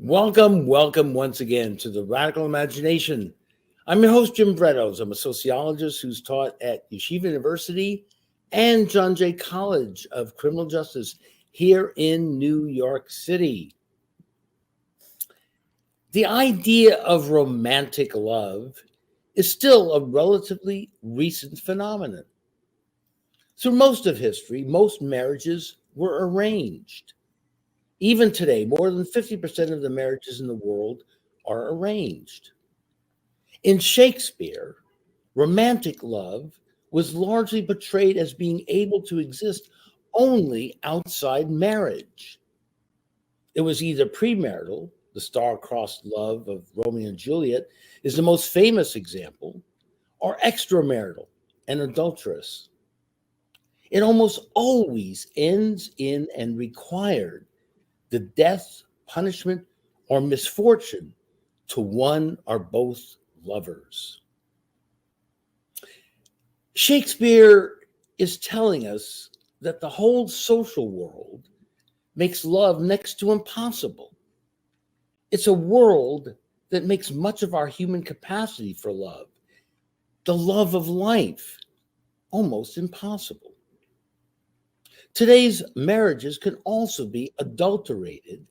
Welcome once again to the Radical Imagination. I'm your host, Jim Vrettors. I'm a sociologist who's taught at Yeshiva University and John Jay College of Criminal Justice here in New York City. The idea of romantic love is still a relatively recent phenomenon. Through most of history, most marriages were arranged. Even today, more than 50% of the marriages in the world are arranged. In Shakespeare, romantic love was largely portrayed as being able to exist only outside marriage. It was either premarital, the star-crossed love of Romeo and Juliet is the most famous example, or extramarital, an adulteress. It almost always ends in and required the death, punishment, or misfortune to one or both lovers. Shakespeare is telling us that the whole social world makes love next to impossible. It's a world that makes much of our human capacity for love, the love of life, almost impossible. Today's marriages can also be adulterated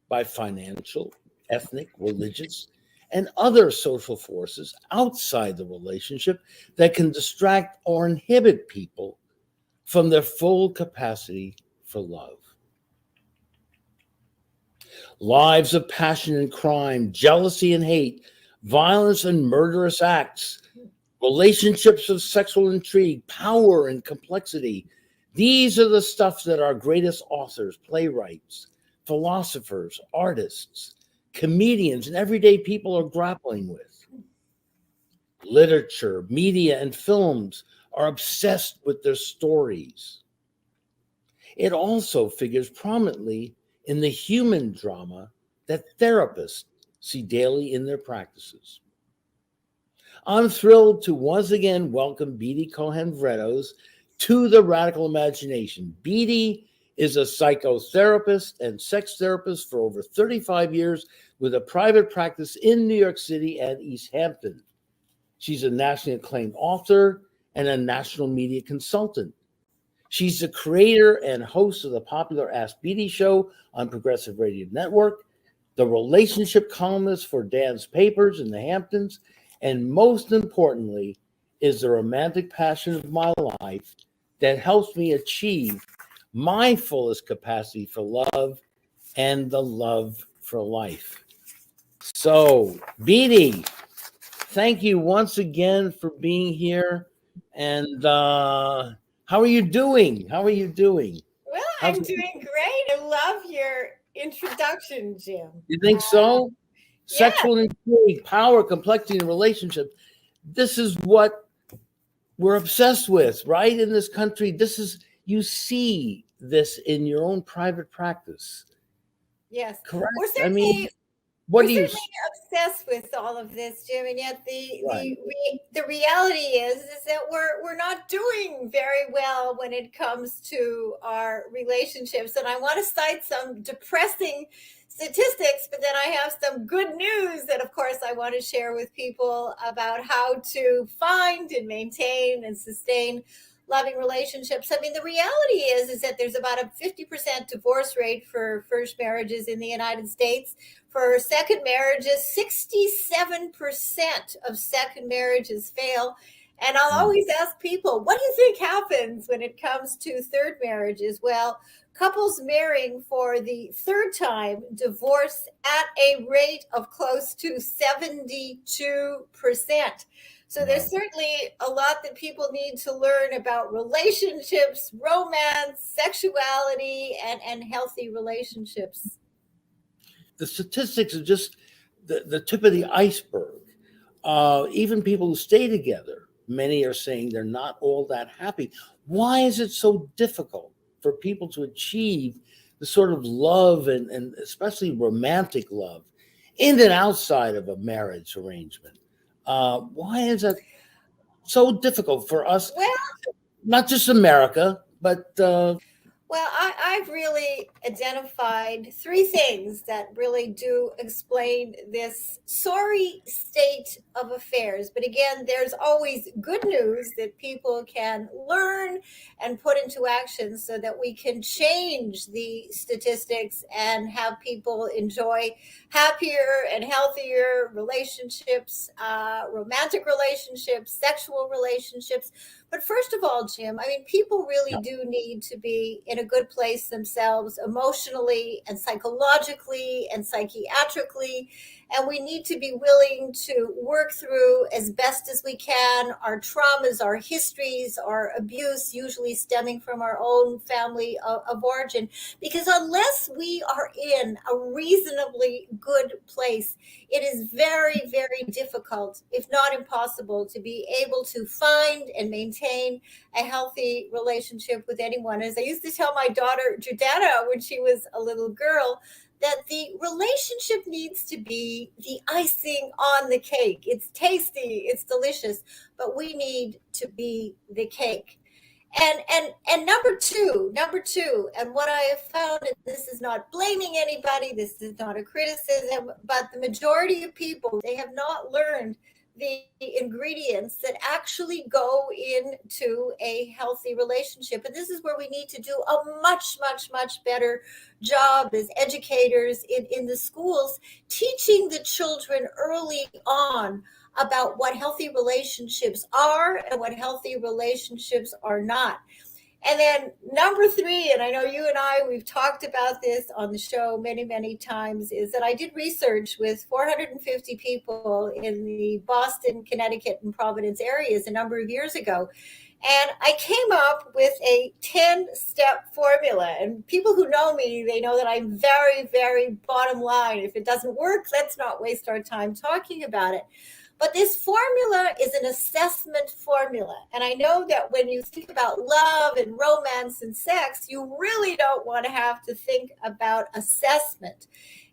by financial, ethnic, religious, and other social forces outside the relationship that can distract or inhibit people from their full capacity for love. Lives of passion and crime, jealousy and hate, violence and murderous acts, relationships of sexual intrigue, power and complexity. These are the stuff that our greatest authors, playwrights, philosophers, artists, comedians, and everyday people are grappling with. Literature, media, and films are obsessed with their stories. It also figures prominently in the human drama that therapists see daily in their practices. I'm thrilled to once again welcome Beatty Cohan-Vrettos to the Radical Imagination. Beatty is a psychotherapist and sex therapist for over 35 years with a private practice in New York City and East Hampton. She's a nationally acclaimed author and a national media consultant. She's the creator and host of the popular Ask Beatty show on Progressive Radio Network, the relationship columnist for Dan's Papers in the Hamptons, and most importantly, is the romantic passion of my life that helps me achieve my fullest capacity for love and the love for life. So, Beatty, thank you once again for being here. And how are you doing? Well, I'm doing great. I love your introduction, Jim. You think so? Yeah. Sexual intrigue, power, complexity, and relationship. This is what we're obsessed with, right? In this country, you see this in your own private practice. Yes. Correct. We're certainly obsessed with all of this, Jim, and yet the reality is that we're not doing very well when it comes to our relationships. And I want to cite some depressing statistics, but then I have some good news that, of course, I want to share with people about how to find and maintain and sustain loving relationships. I mean, the reality is that there's about a 50% divorce rate for first marriages in the United States. For second marriages, 67% of second marriages fail. And I'll always ask people, what do you think happens when it comes to third marriages? Well, couples marrying for the third time divorce at a rate of close to 72%. So there's certainly a lot that people need to learn about relationships, romance, sexuality, and healthy relationships. The statistics are just the tip of the iceberg. Even people who stay together, many are saying they're not all that happy. Why is it so difficult for people to achieve the sort of love and especially romantic love in and outside of a marriage arrangement? Why is it so difficult for us? Well, not just America, but well, Well, I've really identified three things that really do explain this sorry state of affairs. But again, there's always good news that people can learn and put into action so that we can change the statistics and have people enjoy happier and healthier relationships, romantic relationships, sexual relationships. But first of all, Jim, I mean, people really do need to be in a good place themselves emotionally and psychologically and psychiatrically. And we need to be willing to work through as best as we can our traumas, our histories, our abuse, usually stemming from our own family of origin. Because unless we are in a reasonably good place, it is very, very difficult, if not impossible, to be able to find and maintain a healthy relationship with anyone. As I used to tell my daughter, Judetta, when she was a little girl, that the relationship needs to be the icing on the cake. It's tasty, it's delicious, but we need to be the cake. And number two, and what I have found, and this is not blaming anybody, this is not a criticism, but the majority of people, they have not learned the ingredients that actually go into a healthy relationship. And this is where we need to do a much, much, much better job as educators in the schools, teaching the children early on about what healthy relationships are and what healthy relationships are not. And then number three, and I know you and I, we've talked about this on the show many, many times, is that I did research with 450 people in the Boston, Connecticut, and Providence areas a number of years ago. And I came up with a 10-step formula. And people who know me, they know that I'm very, very bottom line. If it doesn't work, let's not waste our time talking about it. But this formula is an assessment formula. And I know that when you think about love and romance and sex, you really don't want to have to think about assessment.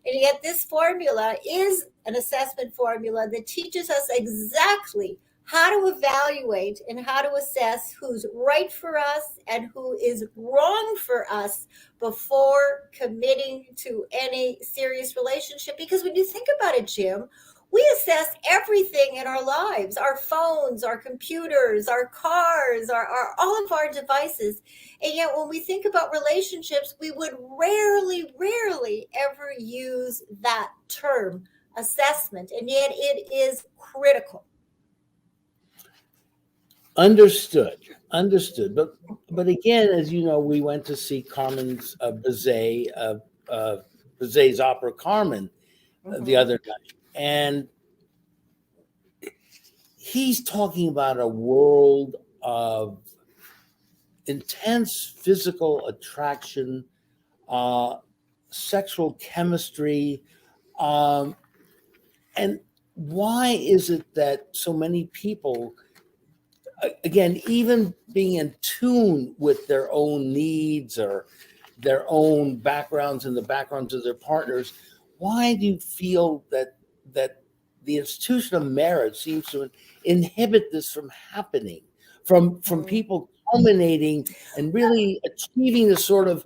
And yet this formula is an assessment formula that teaches us exactly how to evaluate and how to assess who's right for us and who is wrong for us before committing to any serious relationship. Because when you think about it, Jim, we assess everything in our lives, our phones, our computers, our cars, our all of our devices. And yet when we think about relationships, we would rarely ever use that term, assessment. And yet it is critical. Understood. But again, as you know, we went to see Carmen's Bizet's opera Carmen the other night. And he's talking about a world of intense physical attraction, sexual chemistry. And why is it that so many people, again, even being in tune with their own needs or their own backgrounds and the backgrounds of their partners, why do you feel that the institution of marriage seems to inhibit this from happening, from people culminating and really achieving the sort of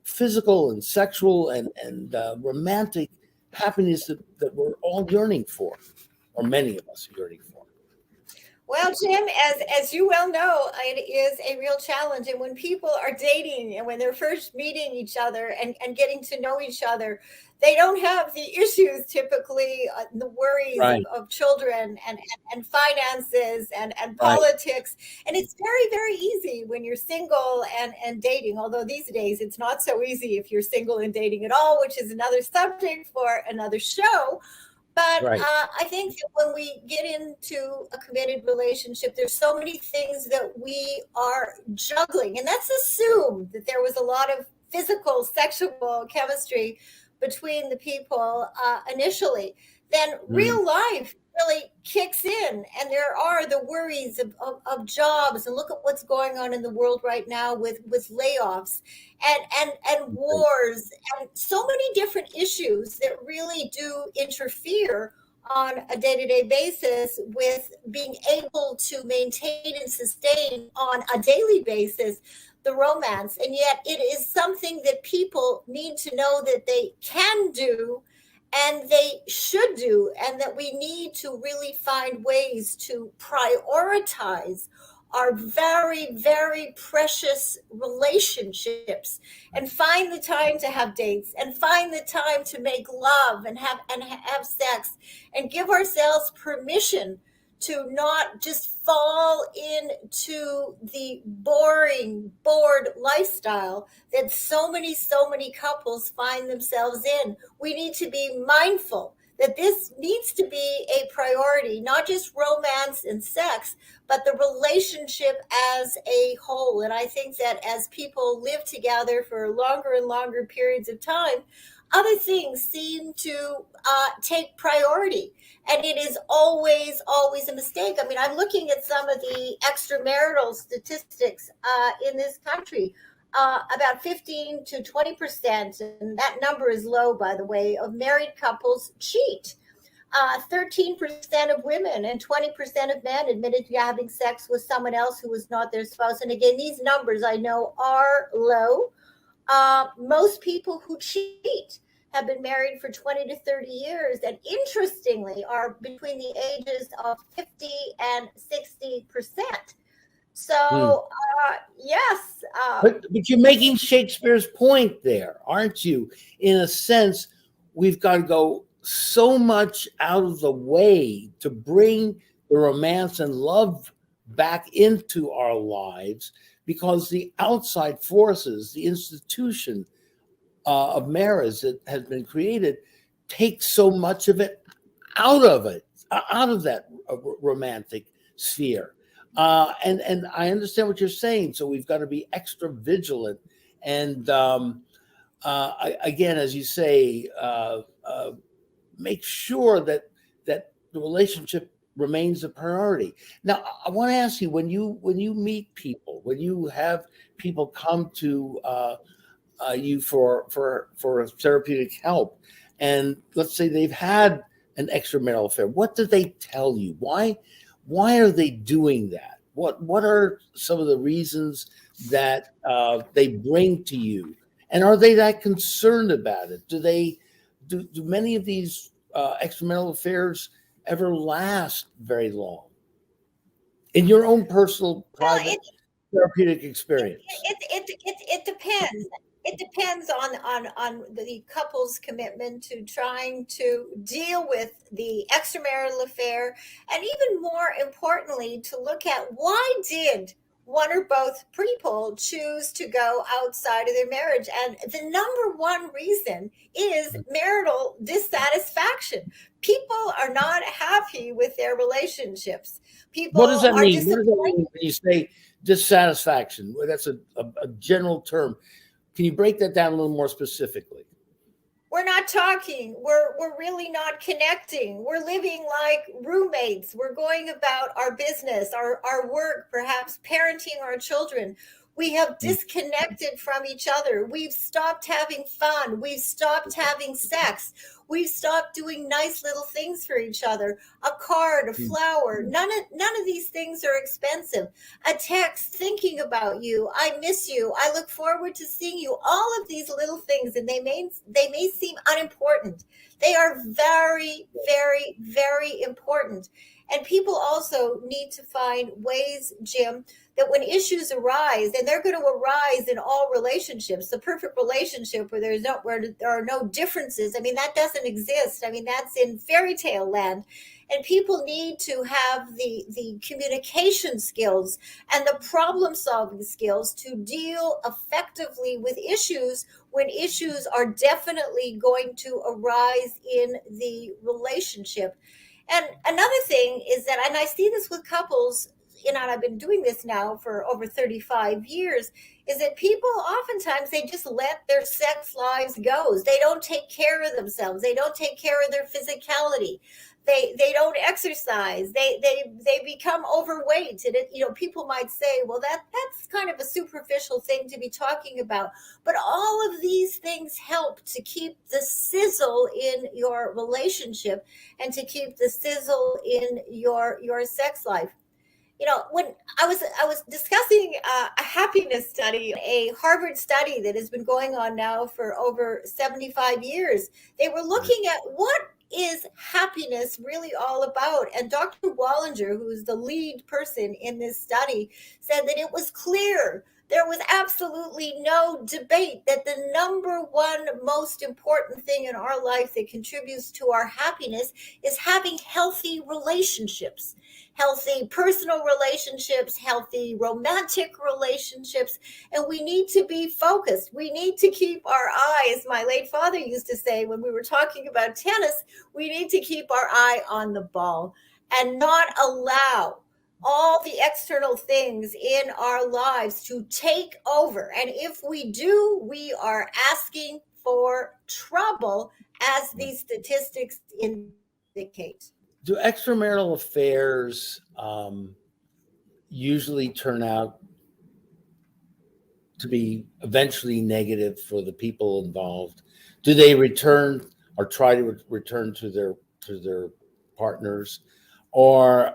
physical and sexual and romantic happiness that we're all yearning for, or many of us are yearning for? Well, Jim, as you well know, it is a real challenge. And when people are dating and when they're first meeting each other and getting to know each other, they don't have the issues typically, the worries of children and finances and politics. And it's very, very easy when you're single and dating, although these days it's not so easy if you're single and dating at all, which is another subject for another show. But I think that when we get into a committed relationship, there's so many things that we are juggling. And let's assume that there was a lot of physical, sexual chemistry between the people initially. Then real life really kicks in, and there are the worries of jobs, and look at what's going on in the world right now with layoffs and wars and so many different issues that really do interfere on a day-to-day basis with being able to maintain and sustain on a daily basis the romance, and yet it is something that people need to know that they can do and they should do, and that we need to really find ways to prioritize our very, very precious relationships, and find the time to have dates, and find the time to make love and have sex, and give ourselves permission to not just fall into the bored lifestyle that so many couples find themselves in. We need to be mindful that this needs to be a priority, not just romance and sex, but the relationship as a whole. And I think that as people live together for longer and longer periods of time, other things seem to take priority. And it is always a mistake. I mean, I'm looking at some of the extramarital statistics in this country. About 15 to 20%, and that number is low, by the way, of married couples cheat. 13% of women and 20% of men admitted to having sex with someone else who was not their spouse. And again, these numbers I know are low. Most people who cheat have been married for 20 to 30 years, and interestingly are between the ages of 50 and 60%. So, yes. But you're making Shakespeare's point there, aren't you? In a sense, we've got to go so much out of the way to bring the romance and love back into our lives, because the outside forces, the institution of marriage that has been created, takes so much of it out of that romantic sphere. And I understand what you're saying. So we've got to be extra vigilant. And again, as you say, make sure that the relationship remains a priority. Now, I want to ask you, when you meet people, when you have people come to you for therapeutic help, and let's say they've had an extramarital affair, what do they tell you? Why are they doing that? What are some of the reasons that they bring to you? And are they that concerned about it? Do many of these extramarital affairs ever last very long? In your own personal, private, therapeutic experience? It depends. It depends on the couple's commitment to trying to deal with the extramarital affair, and even more importantly, to look at why did one or both people choose to go outside of their marriage. And the number one reason is marital dissatisfaction. People are not happy with their relationships. People what does that are mean? What does that mean when you say dissatisfaction? Well, that's a general term. Can you break that down a little more specifically? We're not talking. We're really not connecting. We're living like roommates. We're going about our business, our work, perhaps parenting our children. We have disconnected from each other. We've stopped having fun. We've stopped having sex. We've stopped doing nice little things for each other. A card, a flower. None of these things are expensive. A text thinking about you. I miss you. I look forward to seeing you. All of these little things, and they may seem unimportant. They are very, very, very important. And people also need to find ways, Jim, that when issues arise, and they're going to arise in all relationships, the perfect relationship where there are no differences, I mean, that doesn't exist. I mean, that's in fairy tale land. And people need to have the communication skills and the problem solving skills to deal effectively with issues when issues are definitely going to arise in the relationship. And another thing is that, and I see this with couples, and I've been doing this now for over 35 years, is that people oftentimes, they just let their sex lives go. They don't take care of themselves. They don't take care of their physicality. They don't exercise. They become overweight. And people might say, well, that's kind of a superficial thing to be talking about. But all of these things help to keep the sizzle in your relationship and to keep the sizzle in your sex life. When I was discussing a happiness study, a Harvard study that has been going on now for over 75 years. They were looking at what is happiness really all about? And Dr. Wallinger, who is the lead person in this study, said that it was clear. There was absolutely no debate that the number one most important thing in our life that contributes to our happiness is having healthy relationships, healthy personal relationships, healthy romantic relationships. And we need to be focused. We need to keep our eyes, my late father used to say when we were talking about tennis, we need to keep our eye on the ball and not allow all the external things in our lives to take over. And if we do, we are asking for trouble, as these statistics indicate. Do extramarital affairs usually turn out to be eventually negative for the people involved? Do they return or try to return to their partners, or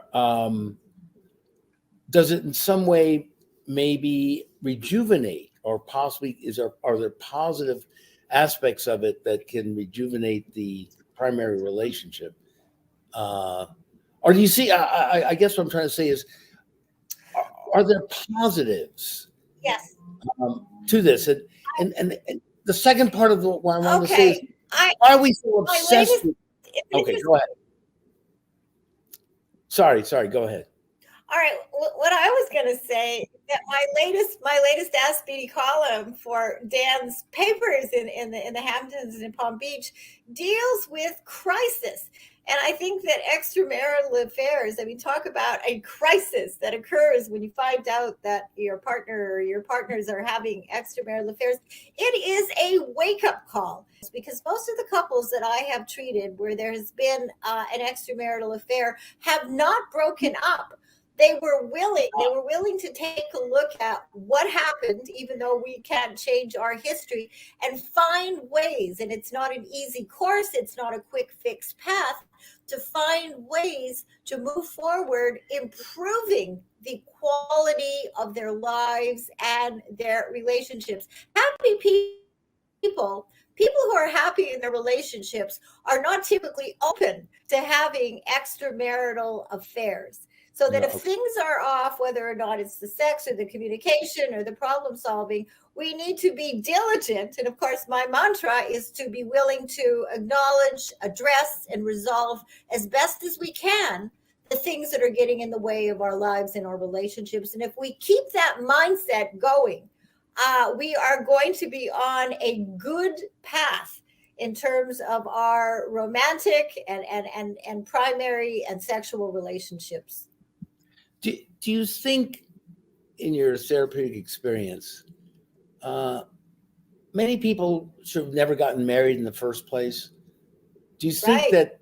does it in some way maybe rejuvenate, or possibly are there positive aspects of it that can rejuvenate the primary relationship? Or do you see, I guess what I'm trying to say is, are there positives Yes. To this? And the second part of what I want to say is, why are we so obsessed with... Okay, go ahead. Sorry, go ahead. All right. What I was going to say, that my latest Ask Beatty column for Dan's papers in the Hamptons and in Palm Beach deals with crisis. And I think that extramarital affairs, I mean, talk about a crisis that occurs when you find out that your partner or your partners are having extramarital affairs. It is a wake-up call, because most of the couples that I have treated where there has been an extramarital affair have not broken up. They were willing to take a look at what happened, even though we can't change our history, and find ways. And it's not an easy course. It's not a quick fix path, to find ways to move forward, improving the quality of their lives and their relationships. Happy people who are happy in their relationships are not typically open to having extramarital affairs. So that if things are off, whether or not it's the sex or the communication or the problem solving, we need to be diligent. And of course, my mantra is to be willing to acknowledge, address, and resolve as best as we can the things that are getting in the way of our lives and our relationships. And if we keep that mindset going, we are going to be on a good path in terms of our romantic and primary and sexual relationships. Do you think, in your therapeutic experience, many people should have never gotten married in the first place? Do you think that,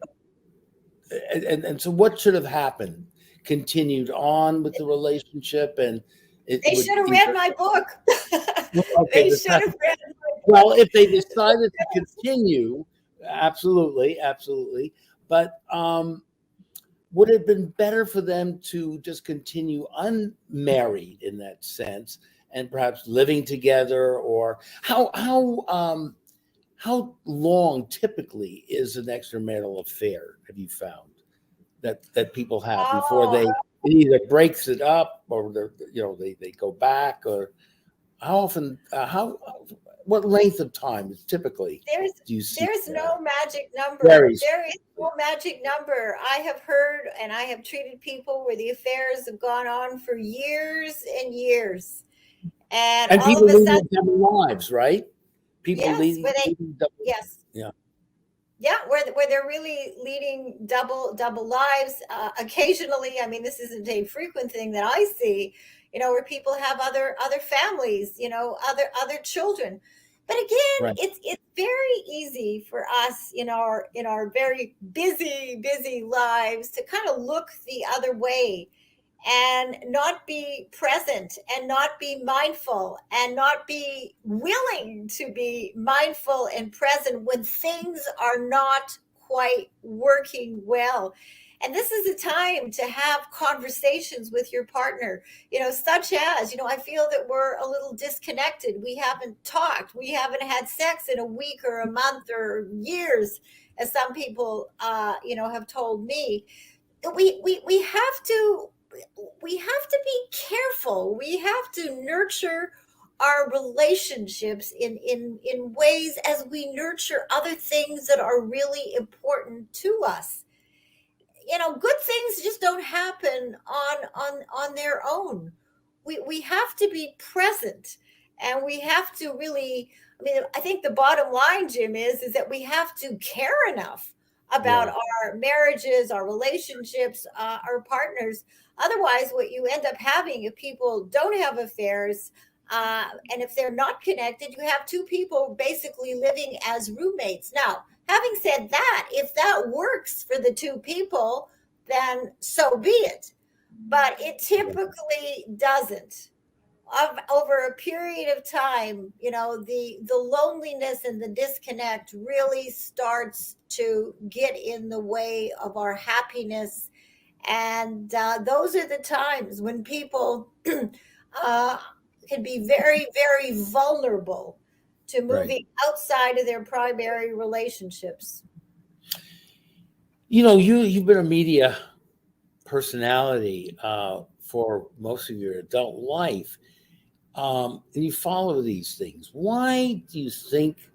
and so what should have happened? Continued on with the relationship, and they should have read my book. Okay, they should have read my book. Well, if they decided to continue, absolutely. But would it have been better for them to just continue unmarried in that sense, and perhaps living together? Or how long typically is an extramarital affair, have you found, that people have before it either breaks it up, or they go back? Or how often, what length of time is typically do you see? There's no magic number. There is no magic number. I have heard and I have treated people where the affairs have gone on for years and years. And all people of a sudden, double lives, right? People leading double. Yes. Yeah. Yeah, where they're really leading double lives. Occasionally, I mean, this isn't a frequent thing that I see, where people have other families, other children. But again, it's very easy for us in our very busy lives to kind of look the other way and not be present and not be mindful and not be willing to be mindful and present when things are not quite working well. And this is a time to have conversations with your partner, such as, I feel that we're a little disconnected. We haven't talked. We haven't had sex in a week or a month or years, as some people, have told me. We have to be careful. We have to nurture our relationships in ways as we nurture other things that are really important to us. Good things just don't happen on their own. We have to be present, and we have to really, I think the bottom line, Jim, is that we have to care enough about our marriages, our relationships, our partners. Otherwise, what you end up having, if people don't have affairs, and if they're not connected, you have two people basically living as roommates. Now, having said that, if that works for the two people, then so be it. But it typically doesn't. Over a period of time, the loneliness and the disconnect really starts to get in the way of our happiness. And those are the times when people can be very, very vulnerable to moving outside of their primary relationships. You've been a media personality for most of your adult life, and you follow these things. Why do you think,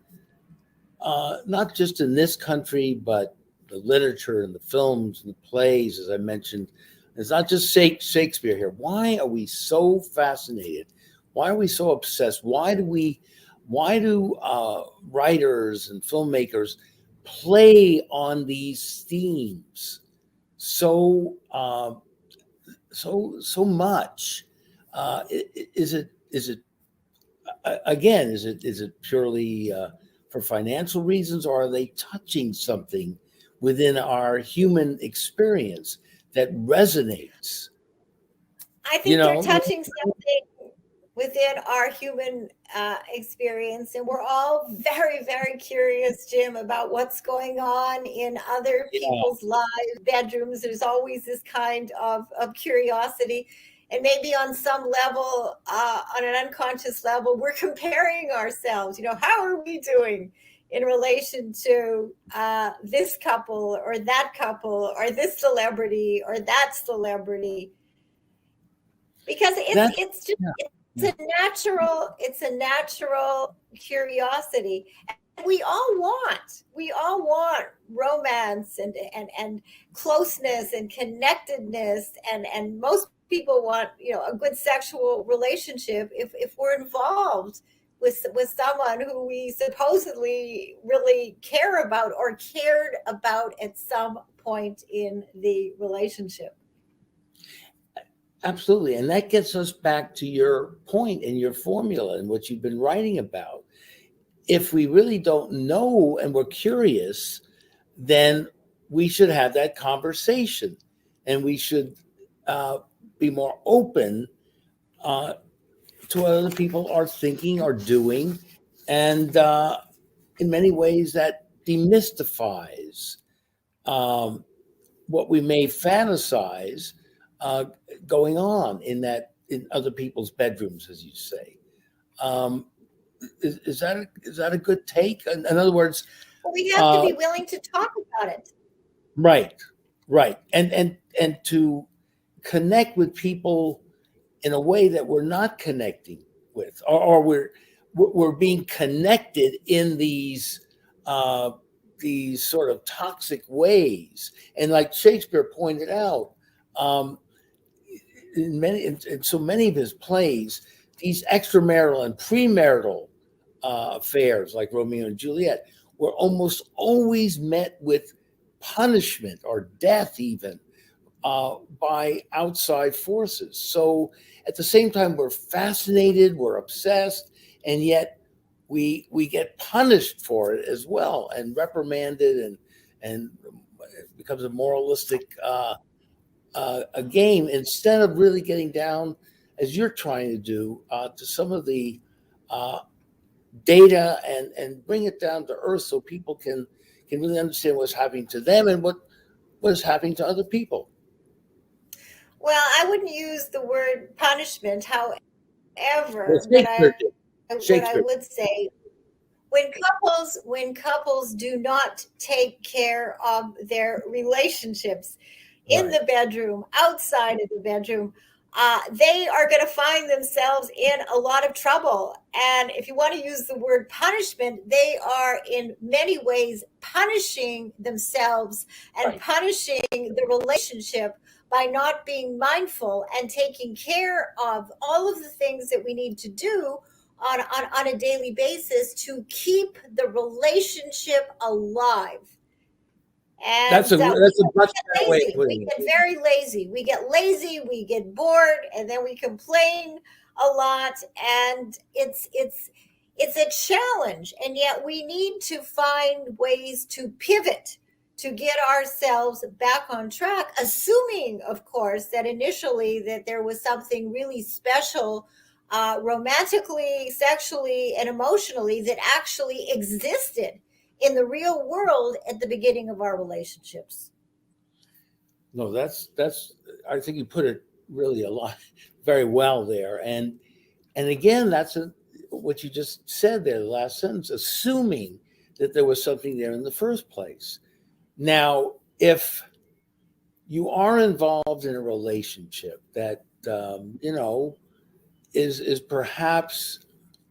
not just in this country, but the literature and the films and the plays, as I mentioned, it's not just Shakespeare here. Why are we so fascinated? Why are we so obsessed? Why do writers and filmmakers play on these themes so much? Is it purely for financial reasons, or are they touching something within our human experience that resonates? I think they're touching something within our human experience, and we're all very, very curious, Jim, about what's going on in other people's lives, bedrooms. There's always this kind of curiosity, and maybe on some level, on an unconscious level, we're comparing ourselves. How are we doing in relation to this couple or that couple or this celebrity or that celebrity? Because it's just it's a natural curiosity. And we all want romance and closeness and connectedness, and most people want a good sexual relationship if we're involved with someone who we supposedly really care about or cared about at some point in the relationship. Absolutely. And that gets us back to your point and your formula and what you've been writing about. If we really don't know and we're curious, then we should have that conversation, and we should be more open to what other people are thinking or doing. And in many ways, that demystifies what we may fantasize going on in other people's bedrooms, as you say. Is that a good take? In other words, we have to be willing to talk about it. Right, and to connect with people in a way that we're not connecting with, or we're being connected in these sort of toxic ways. And like Shakespeare pointed out, in so many of his plays, these extramarital and premarital affairs, like Romeo and Juliet, were almost always met with punishment or death, even by outside forces. So at the same time, we're fascinated, we're obsessed, and yet we get punished for it as well, and reprimanded, and it becomes a moralistic a game, instead of really getting down, as you're trying to do, to some of the data and bring it down to earth so people can really understand what's happening to them and what was happening to other people. Well, I wouldn't use the word punishment. However, Well, what I Shakespeare. would say, when couples do not take care of their relationships in the bedroom, outside of the bedroom, they are going to find themselves in a lot of trouble. And if you want to use the word punishment, they are in many ways punishing themselves and punishing the relationship by not being mindful and taking care of all of the things that we need to do on a daily basis to keep the relationship alive. And that's a much better way of putting it. We get very lazy. We get lazy, we get bored, and then we complain a lot. And it's a challenge. And yet we need to find ways to pivot, to get ourselves back on track, assuming, of course, that initially that there was something really special romantically, sexually, and emotionally that actually existed in the real world at the beginning of our relationships. No, that's I think you put it really very well there. And again, that's what you just said there, the last sentence, assuming that there was something there in the first place. Now, if you are involved in a relationship that is perhaps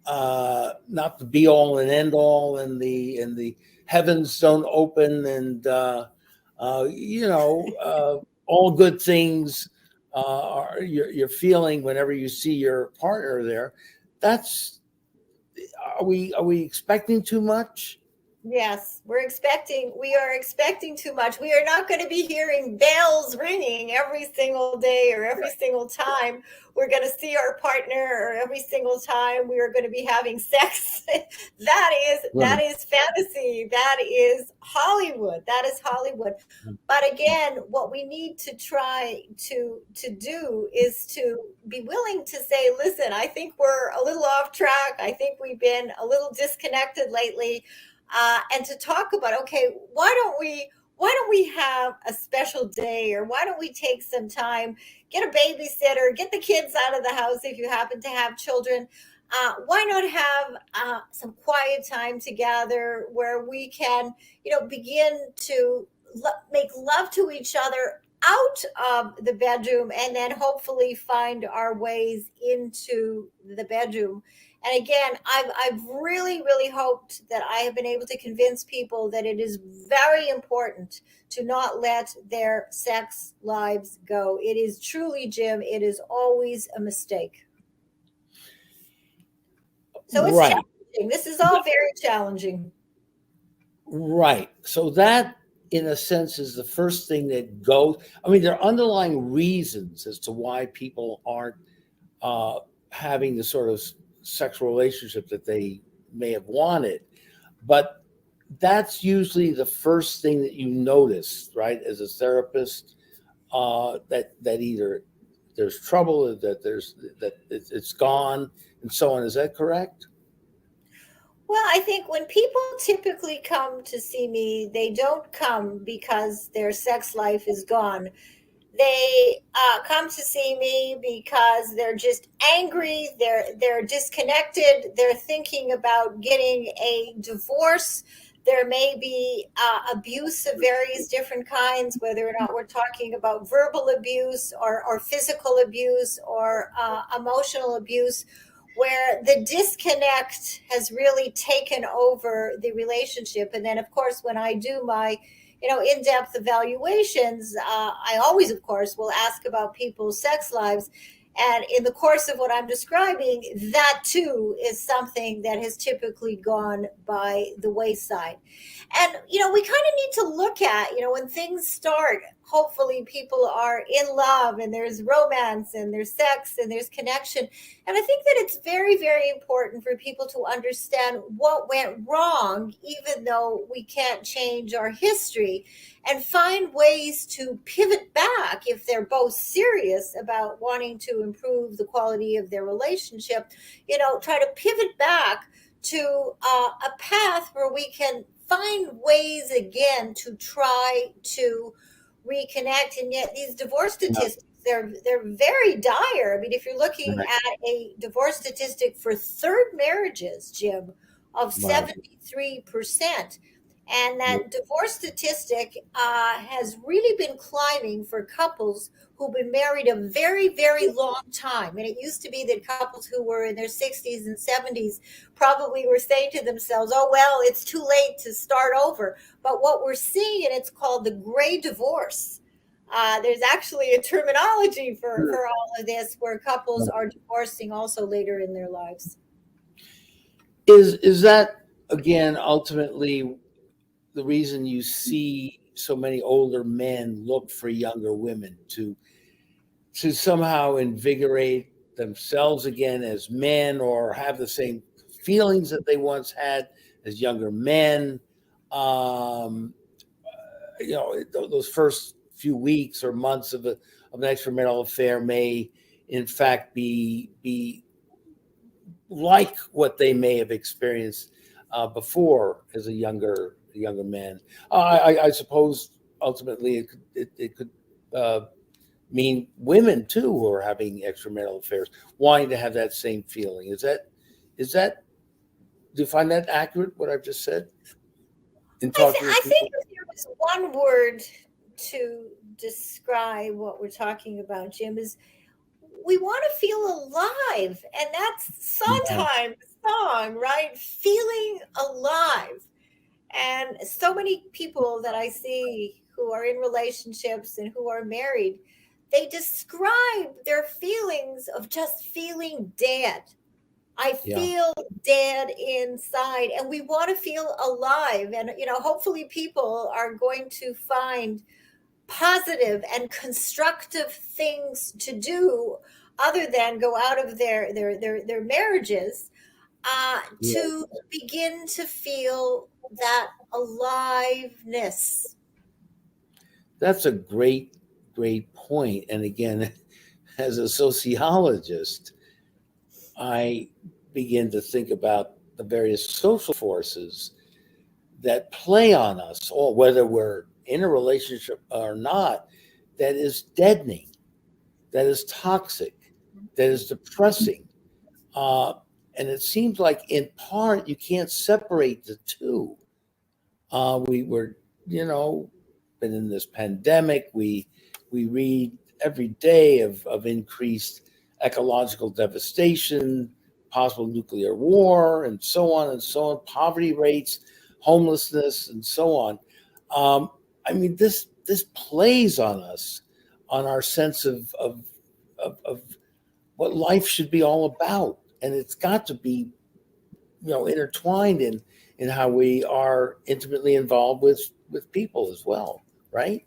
not the be all and end all, and the heavens don't open, and all good things you're feeling whenever you see your partner there. Are we expecting too much? Yes, we are expecting too much. We are not going to be hearing bells ringing every single day or every single time we're going to see our partner, or every single time we are going to be having sex. That is fantasy. That is Hollywood. But again, what we need to try to do is to be willing to say, listen, I think we're a little off track. I think we've been a little disconnected lately. And to talk about, okay, why don't we have a special day, or why don't we take some time, get a babysitter, get the kids out of the house if you happen to have children. Why not have some quiet time together where we can, begin to make love to each other out of the bedroom, and then hopefully find our ways into the bedroom. And again, I've really, really hoped that I have been able to convince people that it is very important to not let their sex lives go. It is truly, Jim, it is always a mistake. So it's challenging. This is all very challenging. Right. So that, in a sense, is the first thing that goes. I mean, there are underlying reasons as to why people aren't having the sort of sexual relationship that they may have wanted, but that's usually the first thing that you notice, right, as a therapist, that either there's trouble, that it's gone, and so on. Is that correct? Well, I think when people typically come to see me, they don't come because their sex life is gone. They come to see me because they're just angry, they're disconnected, they're thinking about getting a divorce. There may be abuse of various different kinds, whether or not we're talking about verbal abuse or physical abuse or emotional abuse, where the disconnect has really taken over the relationship. And then, of course, when I do my in-depth evaluations, I always, of course, will ask about people's sex lives. And in the course of what I'm describing, that too is something that has typically gone by the wayside. And, we kind of need to look at, when things start, hopefully people are in love and there's romance and there's sex and there's connection. And I think that it's very, very important for people to understand what went wrong, even though we can't change our history, and find ways to pivot back if they're both serious about wanting to improve the quality of their relationship. Try to pivot back to a path where we can find ways again to try to reconnect. And yet these divorce statistics, they're very dire. I mean, if you're looking at a divorce statistic for third marriages, Jim, of 73%. And that divorce statistic has really been climbing for couples who've been married a very, very long time. And it used to be that couples who were in their 60s and 70s probably were saying to themselves, oh, well, it's too late to start over. But what we're seeing, and it's called the gray divorce. There's actually a terminology for all of this, where couples are divorcing also later in their lives. Is that, again, ultimately the reason you see so many older men look for younger women to somehow invigorate themselves again as men, or have the same feelings that they once had as younger men? Those first few weeks or months of an extramarital affair may in fact be like what they may have experienced before as a younger man. I suppose ultimately it could mean women too who are having extramarital affairs wanting to have that same feeling. Is that do you find that accurate, what I've just said? I think if there was one word to describe what we're talking about, Jim, is we want to feel alive. And that's Sondheim's song, right? Feeling alive. And so many people that I see who are in relationships and who are married, they describe their feelings of just feeling dead. I feel dead inside, and we want to feel alive. And, hopefully people are going to find positive and constructive things to do other than go out of their marriages to begin to feel that aliveness. That's a great point. And again, as a sociologist, I begin to think about the various social forces that play on us, or whether we're in a relationship or not, that is deadening, that is toxic, that is depressing. And it seems like in part you can't separate the two. We were, been in this pandemic. We read every day of increased ecological devastation, possible nuclear war, and so on, poverty rates, homelessness, and so on. This plays on us, on our sense of what life should be all about. And it's got to be, intertwined in how we are intimately involved with people as well, right?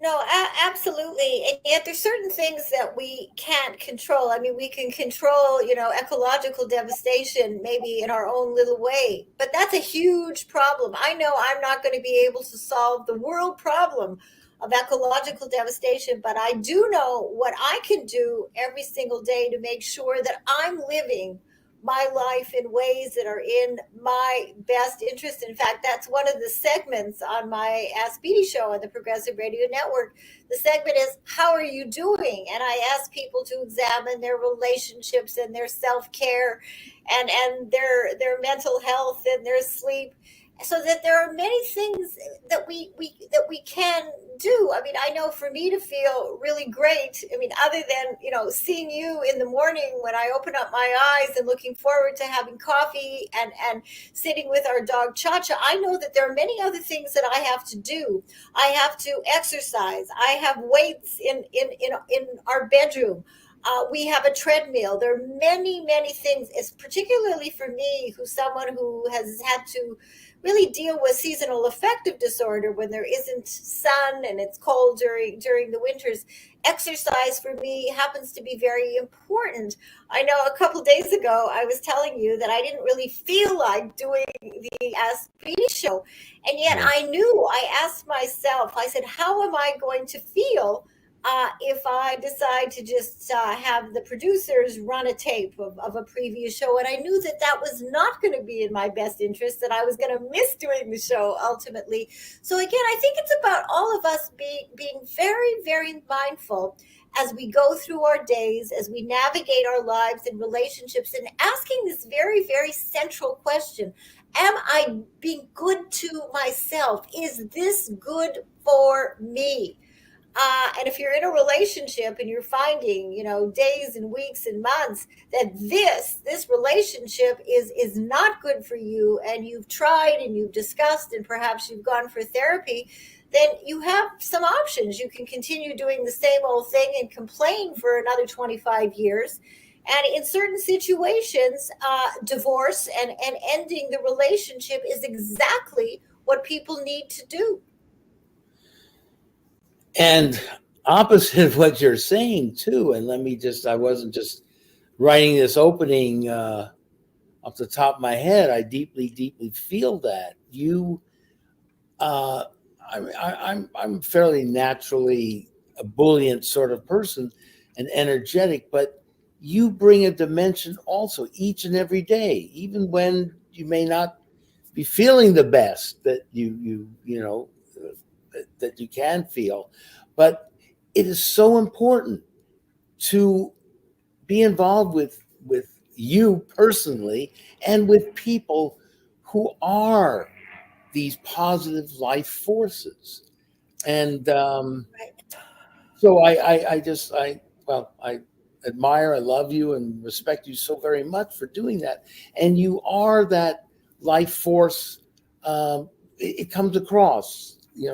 No, absolutely. And yet there's certain things that we can't control. I mean, we can control, ecological devastation maybe in our own little way, but that's a huge problem. I know I'm not going to be able to solve the world problem of ecological devastation, but I do know what I can do every single day to make sure that I'm living my life in ways that are in my best interest. In fact, that's one of the segments on my Ask Beatty show on the Progressive Radio Network. The segment is, how are you doing? And I ask people to examine their relationships and their self-care and their mental health and their sleep, so that there are many things that we can do. I mean, I know for me to feel really great, I mean, other than, seeing you in the morning when I open up my eyes and looking forward to having coffee and sitting with our dog Cha-Cha, I know that there are many other things that I have to do. I have to exercise. I have weights in our bedroom. We have a treadmill. There are many, many things. It's particularly for me, who's someone who has had to really deal with seasonal affective disorder when there isn't sun and it's cold during the winters. Exercise for me happens to be very important. I know a couple of days ago, I was telling you that I didn't really feel like doing the Ask Beatty show. And yet I knew, I asked myself, I said, how am I going to feel if I decide to just have the producers run a tape of a previous show, and I knew that that was not going to be in my best interest, that I was going to miss doing the show ultimately. So again, I think it's about all of us being very, very mindful as we go through our days, as we navigate our lives and relationships, and asking this very, very central question: am I being good to myself? Is this good for me? And if you're in a relationship and you're finding, days and weeks and months that this relationship is not good for you, and you've tried and you've discussed and perhaps you've gone for therapy, then you have some options. You can continue doing the same old thing and complain for another 25 years. And in certain situations, divorce and ending the relationship is exactly what people need to do. And opposite of what you're saying too, and I wasn't just writing this opening off the top of my head. I deeply, deeply feel that I'm fairly naturally a buoyant sort of person and energetic, but you bring a dimension also each and every day, even when you may not be feeling the best that that you can feel. But it is so important to be involved with you personally and with people who are these positive life forces. And so I admire, I love you and respect you so very much for doing that. And you are that life force. It comes across, in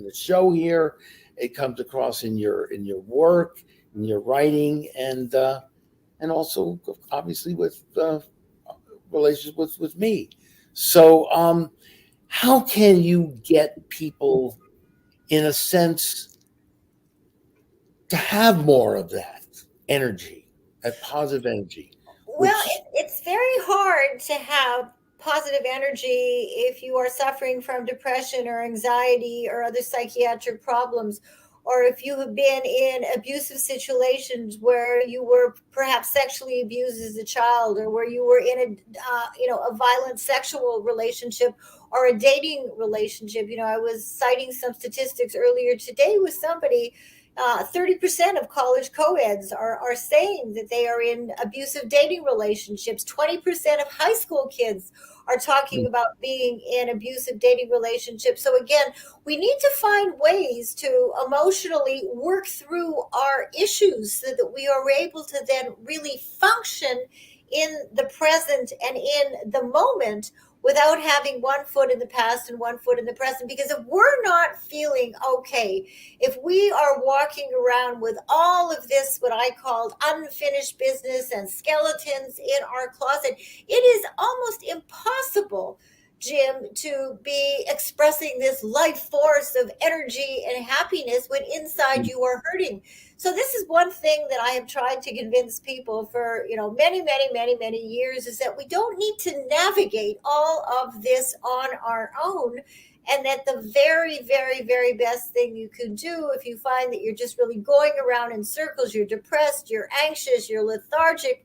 the show here. It comes across in your work, in your writing, and also obviously with relationships with me. So how can you get people, in a sense, to have more of that energy, that positive energy? Well, it's very hard to have positive energy if you are suffering from depression or anxiety or other psychiatric problems, or if you have been in abusive situations where you were perhaps sexually abused as a child, or where you were in a violent sexual relationship or a dating relationship. I was citing some statistics earlier today with somebody. 30% of college co-eds are saying that they are in abusive dating relationships. 20% of high school kids are talking about being in abusive dating relationships. So again, we need to find ways to emotionally work through our issues so that we are able to then really function in the present and in the moment, without having one foot in the past and one foot in the present. Because if we're not feeling okay, if we are walking around with all of this, what I called unfinished business and skeletons in our closet, it is almost impossible, Jim, to be expressing this life force of energy and happiness when inside you are hurting. So this is one thing that I have tried to convince people for, many, many, many, many years, is that we don't need to navigate all of this on our own. And that the very, very, very best thing you can do, if you find that you're just really going around in circles, you're depressed, you're anxious, you're lethargic.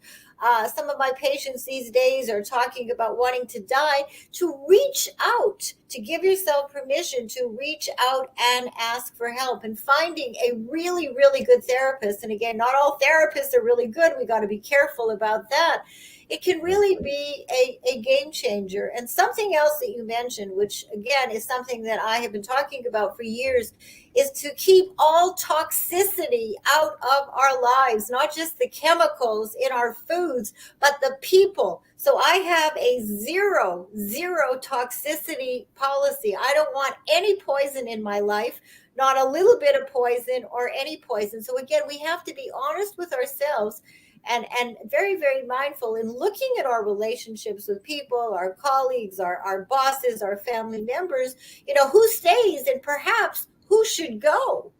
Some of my patients these days are talking about wanting to die, to reach out, to give yourself permission to reach out and ask for help, and finding a really, really good therapist. And again, not all therapists are really good. We got to be careful about that. It can really be a game changer. And something else that you mentioned, which again is something that I have been talking about for years, is to keep all toxicity out of our lives, not just the chemicals in our foods, but the people. So I have a zero toxicity policy. I don't want any poison in my life, not a little bit of poison or any poison. So again, we have to be honest with ourselves and very, very mindful in looking at our relationships with people, our colleagues, our bosses, our family members, who stays and perhaps who should go.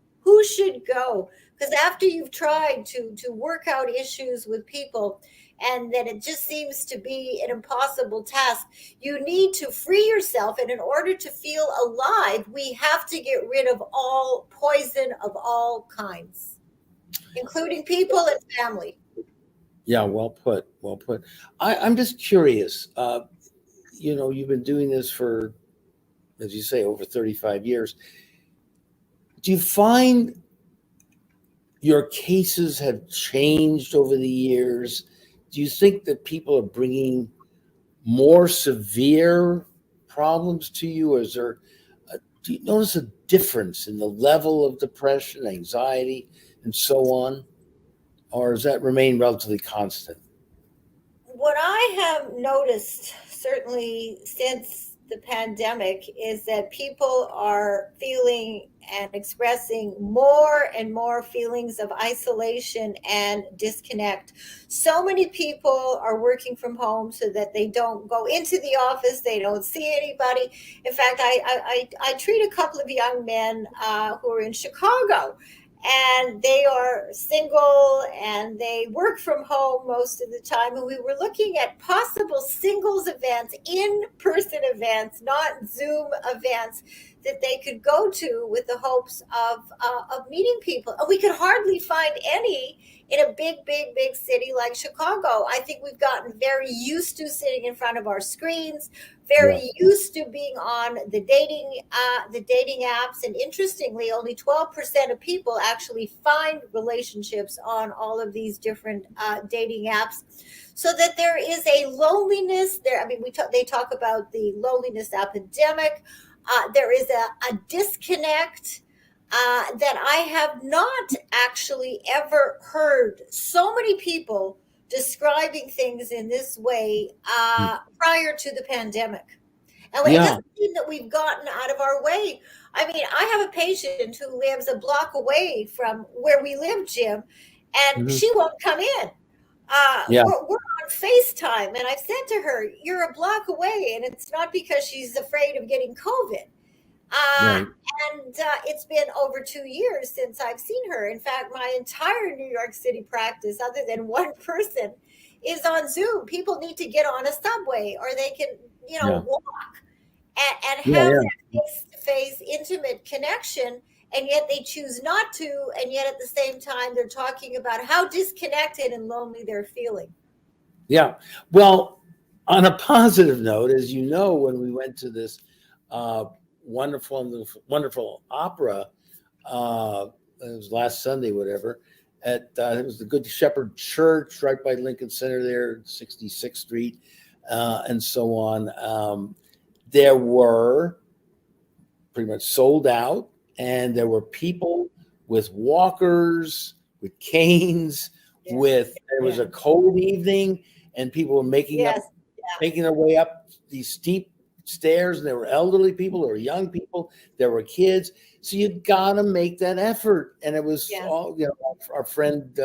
Because after you've tried to work out issues with people, and then it just seems to be an impossible task, you need to free yourself. And in order to feel alive, we have to get rid of all poison of all kinds, including people and family. Yeah, well put. Well put. I'm just curious. You've been doing this for, as you say, over 35 years. Do you find your cases have changed over the years? Do you think that people are bringing more severe problems to you? Or do you notice a difference in the level of depression, anxiety, and so on? Or does that remain relatively constant? What I have noticed, certainly since the pandemic, is that people are feeling and expressing more and more feelings of isolation and disconnect. So many people are working from home so that they don't go into the office, they don't see anybody. In fact, I treat a couple of young men who are in Chicago, and they are single and they work from home most of the time. And we were looking at possible singles events, in-person events, not Zoom events, that they could go to with the hopes of meeting people. And we could hardly find any in a big city like Chicago. I think we've gotten very used to sitting in front of our screens, very used to being on the dating apps. And interestingly, only 12% of people actually find relationships on all of these different dating apps. So that there is a loneliness there. I mean, they talk about the loneliness epidemic. There is a disconnect that I have not actually ever heard so many people describing things in this way prior to the pandemic. And it doesn't mean that we've gotten out of our way. I mean, I have a patient who lives a block away from where we live, Jim, and she won't come in. We're on FaceTime, and I've said to her, "You're a block away," and it's not because she's afraid of getting COVID. And it's been over 2 years since I've seen her. In fact, my entire New York City practice, other than one person, is on Zoom. People need to get on a subway, or they can, walk and have that face-to-face intimate connection. And yet they choose not to. And yet at the same time, they're talking about how disconnected and lonely they're feeling. Yeah. Well, on a positive note, as you know, when we went to this wonderful opera, it was last Sunday, whatever, it was the Good Shepherd Church right by Lincoln Center there, 66th Street, and so on. There were pretty much sold out, and there were people with walkers, with canes, it was a cold evening, and people were making their way up these steep stairs, and there were elderly people, there were young people, there were kids. So you gotta make that effort. And it was all, our friend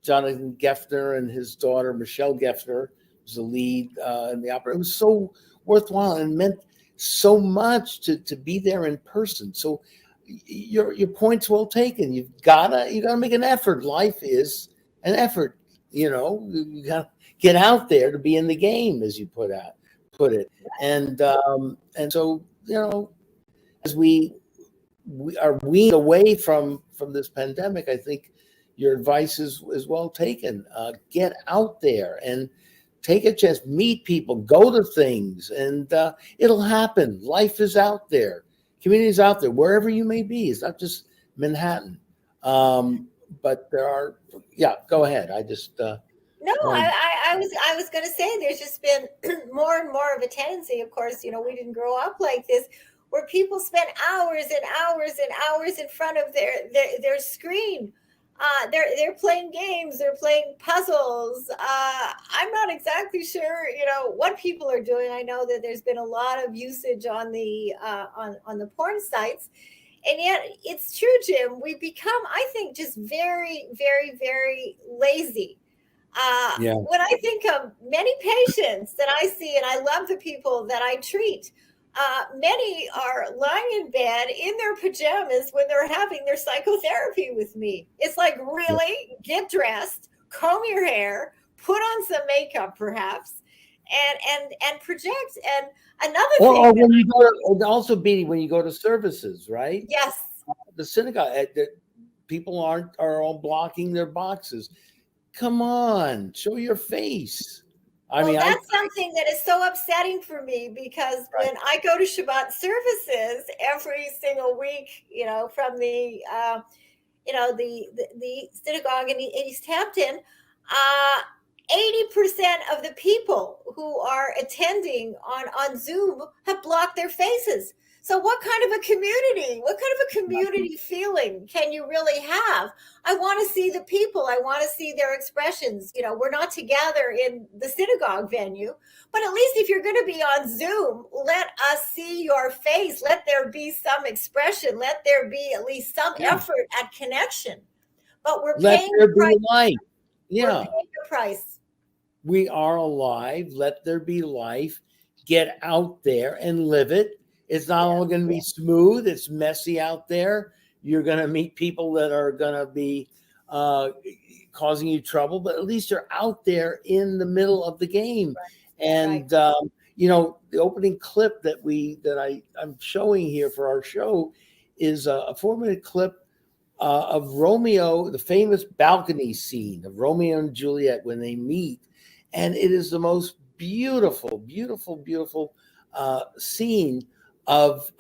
Jonathan Geffner and his daughter Michelle Geffner was the lead in the opera. It was so worthwhile and meant so much to be there in person. So your point's well taken. You gotta make an effort. Life is an effort. You gotta get out there to be in the game, as you put it. And so as we are weaned away from this pandemic, I think your advice is well taken. Get out there and take a chance, meet people, go to things, and it'll happen. Life is out there. Community's out there, wherever you may be. It's not just Manhattan. But there are, go ahead. I just... No, I was going to say there's just been more and more of a tendency. Of course, we didn't grow up like this, where people spend hours and hours and hours in front of their screen. They're playing games, they're playing puzzles. I'm not exactly sure, what people are doing. I know that there's been a lot of usage on the on the porn sites. And yet it's true, Jim. We become, I think, just very, very, very lazy. When I think of many patients that I see, and I love the people that I treat, many are lying in bed in their pajamas when they're having their psychotherapy with me. It's like, really? Get dressed, comb your hair, put on some makeup, perhaps, and project. And another thing, or when you go to, and also, Beatty, when you go to services, right? yes, The synagogue, people are all blocking their boxes. Come on, show your face. I well, mean, that's something that is so upsetting for me, because when I go to Shabbat services every single week, from the the synagogue in East Hampton, 80% of the people who are attending on Zoom have blocked their faces. So what kind of a community feeling can you really have? I want to see the people. I want to see their expressions. We're not together in the synagogue venue, but at least if you're going to be on Zoom, let us see your face. Let there be some expression. Let there be at least some effort at connection. But we're let paying there the be price. life. We're paying the price. We are alive. Let there be life. Get out there and live it. It's not all going to be smooth. It's messy out there. You're going to meet people that are going to be causing you trouble, but at least you're out there in the middle of the game. And the opening clip that I'm showing here for our show is a 4-minute clip of Romeo, the famous balcony scene of Romeo and Juliet when they meet. And it is the most beautiful, beautiful, beautiful scene of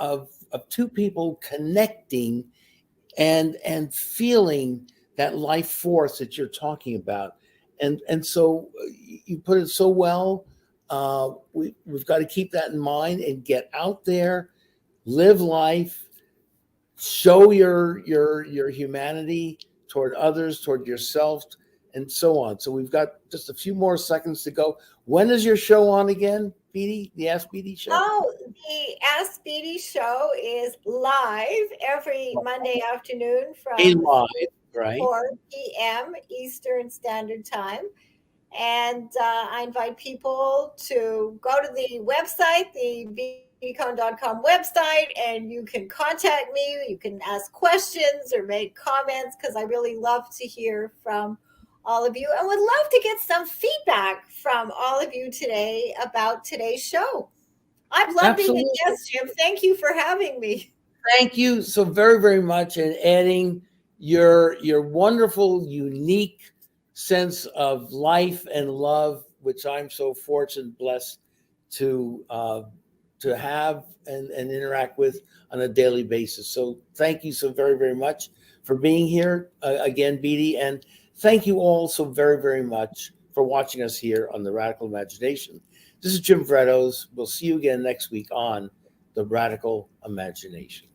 two people connecting and feeling that life force that you're talking about. And so you put it so well. We've got to keep that in mind and get out there, live life, show your humanity toward others, toward yourself, and so on. So we've got just a few more seconds to go. When is your show on again, Beatty? The Ask Beatty show? Oh, the Ask Beatty show is live every Monday afternoon from 4 p.m. Eastern Standard Time. And I invite people to go to the website, the beattycohan.com website, and you can contact me. You can ask questions or make comments, because I really love to hear from all of you, and would love to get some feedback from all of you today about today's show. I've loved being a guest, Jim. Thank you for having me. Thank you so very, very much, and adding your wonderful, unique sense of life and love, which I'm so fortunate, blessed to have and interact with on a daily basis. So thank you so very, very much for being here again, Beatty, and thank you all so very, very much for watching us here on The Radical Imagination. This is Jim Vrettors. We'll see you again next week on The Radical Imagination.